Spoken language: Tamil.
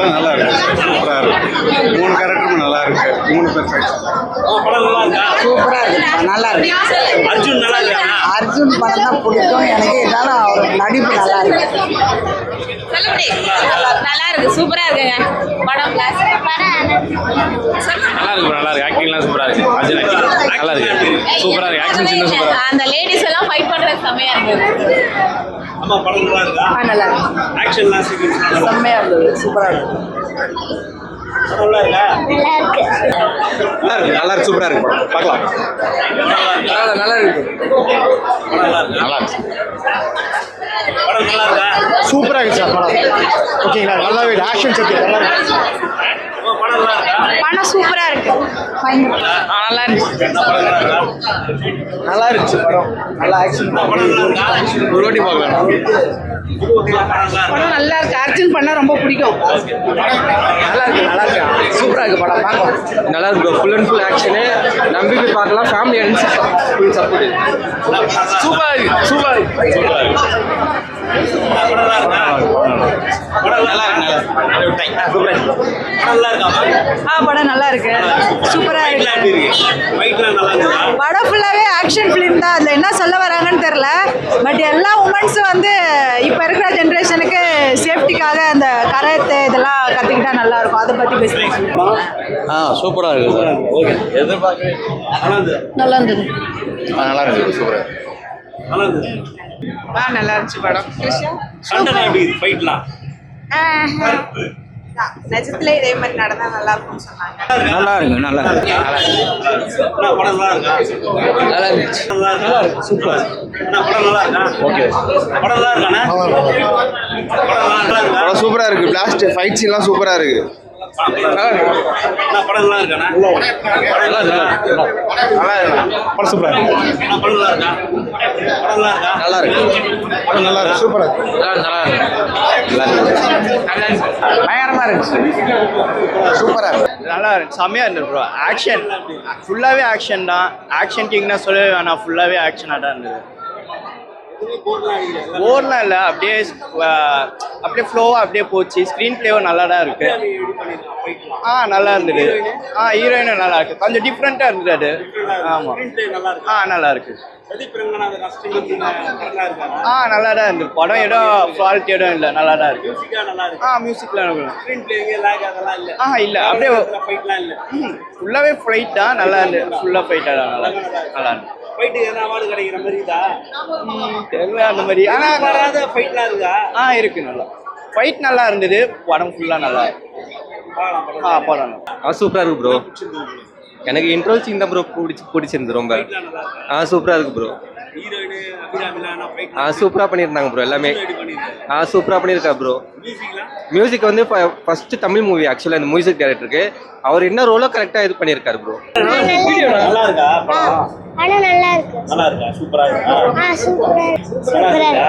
படம் நல்லா இருக்கு, சூப்பரா இருக்கு. 3 கேரக்டரும் நல்லா இருக்கு. 3 பேர் ஃபைட் படம் நல்லா இருக்கா? சூப்பரா இருக்கு, நல்லா இருக்கு. அர்ஜுன் நல்லா இருக்கா? அர்ஜுன் படம் தான் பிடிக்கும் எனக்கு. இருந்தாலும் அவர் நடிப்பு நல்லா இருக்கு. நல்லா இருக்கு, சூப்பரா இருக்குங்க படம். நல்லா இருக்கு, ஆக்டிங்லாம் சூப்பரா இருக்கு. அர்ஜுன் ஆக்டிங் நல்லா இருக்கு, சூப்பரா இருக்கு. ஆக்ஷன் சீன் சூப்பரா இருக்கு. அந்த லேடிஸ் எல்லாம் ஃபைட் பண்றது செமையா இருக்கு. ஆமா, படம் நல்லா இருக்கா? நல்லா இருக்கு, ஆக்ஷன்லாம் சீக்வென்ஸ் நல்லா இருக்கா? செம்மையா இருந்தது, சூப்பரா இருக்கு. படம் நல்லா இருக்கா? நல்லா இருக்கு, சூப்பரா இருக்கு. படம் பார்க்கலாம். நல்லா இருக்கு, படம் நல்லா இருக்கா? நல்லா இருக்கு. படம் நல்லா இருக்கா? சூப்பரா இருக்கு சார் படம். ஓகேங்களா, நல்லாவே ஆக்ஷன் செட் நல்லா இருக்கு. படம் நல்லா இருக்கா? படம் சூப்பரா இருக்கு. நல்லா இருந்துச்சு. படம் நல்லா இருக்கா? நல்லா இருந்துச்சு படம். நல்லா ஆக்ஷன். படம் நல்லா இருக்கா? ஒரு வாட்டி பார்க்கலாம். படம் நல்லா இருக்கு. அர்ஜுன் பண்ணா ரொம்ப பிடிக்கும். நல்லா இருக்கு, சூப்பரா இருக்கு படம். பார்க்கலாம், நல்லா இருக்கு. ஃபுல் அண்ட் ஃபுல் ஆக்ஷனு, நம்பி போய் பார்க்கலாம். Family and full support. சூப்பரா இருக்கு, சூப்பரா இருக்கு. படம் நல்லா இருக்கா? படம் நல்லா இருக்கா? சூப்பரா இருக்கு. படம் நல்லா இருக்கா? படம் நல்லா இருக்கு, சூப்பரா ஃபைட்லாம் எப்படி இருக்கு? ஃபைட்லாம் நல்லா இருக்கா? படம் ஃபுல்லாவே ஆக்ஷன் ஃபிலிம் தான். அதில் என்ன சொல்ல வராங்கன்னு தெரியல. பட் எல்லா உமன்ஸும் வந்து இப்போ இருக்கிற ஜென்ரேஷனுக்கு சேஃப்டிக்காக அந்த கராத்தே இதெல்லாம் கற்றுக்கிட்டா நல்லா இருக்கும். அதை பற்றி பேசுகிறேன். சூப்பரா இருக்கு சார். ஓகே, எதிர்பார்க்கவே நல்லா இருந்தது. நல்லா இருக்கு, சூப்பரா. நல்லா இருந்துச்சு. நல்லா இருந்துச்சு படம். சண்டை எப்படி இருக்கு? ஃபைட்லாம் நிஜத்துல இதே மாதிரி நடந்தா நல்லா இருக்கும்னு சொன்னாங்க. நல்லா இருக்கு, நல்லா இருக்கு. என்ன படம் நல்லா இருக்கா? நல்லா இருந்துச்சு. நல்லா இருக்கு, சூப்பர். என்ன படம் நல்லா இருக்கா? ஓகே, படம் நல்லா இருக்கானே? படம் நல்லா இருக்கா? படம் சூப்பரா இருக்கு. பிளாஸ்ட் ஃபைட் சீன்லாம் சூப்பரா இருக்கு. என்ன படம் நல்லா இருக்கானே? படம் நல்லா இருக்கா? நல்லா இருக்கு. படம் சூப்பரா இருக்கு. என்ன படம் நல்லா இருக்கா? படம் நல்லா இருக்கா? நல்லா இருக்கு. படம் நல்லா இருக்கு, சூப்பரா இருக்கு. நல்லா இருக்கு, நல்லா இருக்கு. பயங்கரமா இருந்துச்சு, சூப்பரா இருக்கு. நல்லா இருக்கு, செம்மையா இருந்தது ப்ரோ. ஆக்ஷன் ஃபுல்லாகவே ஆக்ஷன் தான். ஆக்ஷன் கிங்னா சொல்லவே வேணாம், ஃபுல்லாகவே ஆக்ஷனாக தான் இருந்தது. போர்லாம் இல்லை, அப்படியே ஃப்ளோவாக அப்படியே போச்சு. ஸ்க்ரீன் பிளேவும் நல்லா தான் இருக்கு. நல்லா இருந்தது. ஹீரோயினும் நல்லா இருக்கு. கொஞ்சம் டிஃப்ரெண்ட்டாக இருந்தது அது. ஆமாம், நல்லா இருக்கு. நல்லா தான் இருந்தது படம். இடம் குவாலிட்டி இடம் இல்லை, நல்லா தான் இருக்கு. மியூசிக்லாம் இல்லை, அப்படியே ஃபுல்லாகவே ஃபைட் தான். நல்லா இருந்தது, ஃபுல்லாக ஃபைட்டாக தான். நல்லா இருந்தது. தெரியல அந்த மாதிரி. ஆனால் இருக்கு, நல்லா ஃபைட் நல்லா இருந்தது. படம் ஃபுல்லாக நல்லா இருக்கு. படம் சூப்பரா இருக்கு ப்ரோ. எனக்கு இன்ட்ரோல் சீன் தான் ப்ரோ பிடிச்சிருந்து ரொம்ப. சூப்பரா இருக்கு ப்ரோ. சூப்பரா பண்ணியிருந்தாங்க ப்ரோ. எல்லாமே சூப்பரா பண்ணியிருக்கா ப்ரோ. மியூசிக் வந்து ஃபர்ஸ்ட் தமிழ் மூவி ஆக்சுவலாக. இந்த மியூசிக் டைரக்டருக்கு அவர் என்ன ரோலோ கரெக்டாக இது பண்ணியிருக்காரு ப்ரோ. நல்லா இருக்கா? நல்லா இருக்கு. நல்லா இருக்கா? சூப்பரா இருக்கா? சூப்பரா இருக்கு.